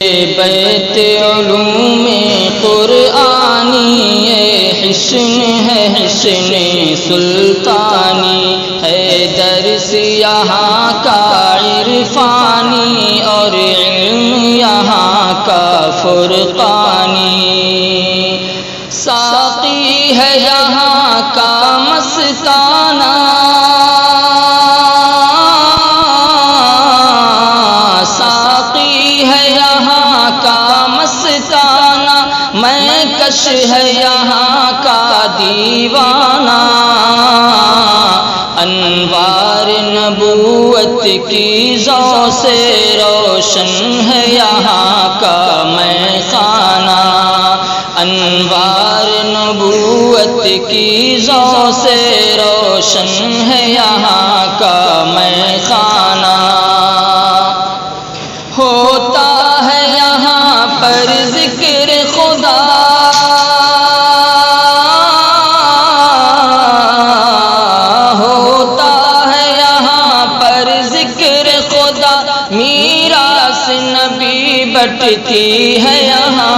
بیت علوم قرآنی یہ حسن ہے، حسن سلطانی ہے، درس یہاں کا عرفانی اور علم یہاں کا فرقانی، ساقی ہے یہاں کا مستانہ، ساقی ہے یہاں کا مستانہ، میں کش ہے یہاں کا دیوانہ، انوار نبوت کی ضوء سے روشن ہے یہاں کا میخانہ، انوار نبوت کی ضوء سے روشن ہے یہاں کا میخانہ، ہوتا ہے یہاں پر ذکر خدا، ہوتا ہے یہاں پر ذکر خدا، میراث نبی بٹتی ہے یہاں،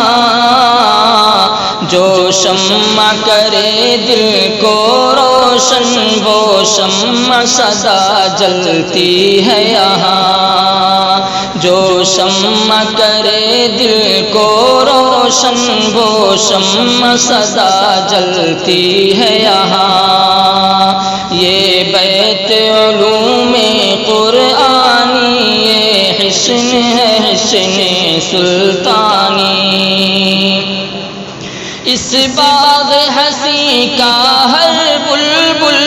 جو شمع کرے دل کو روشن وہ شمع سدا جلتی ہے یہاں، جو شمع کرے دل کو روشن وہ شمع سدا جلتی ہے یہاں، یہ بیت علوم قرآنی یہ حسن ہے، حسن سلطانی، اس باغ حسین کا ہر بلبل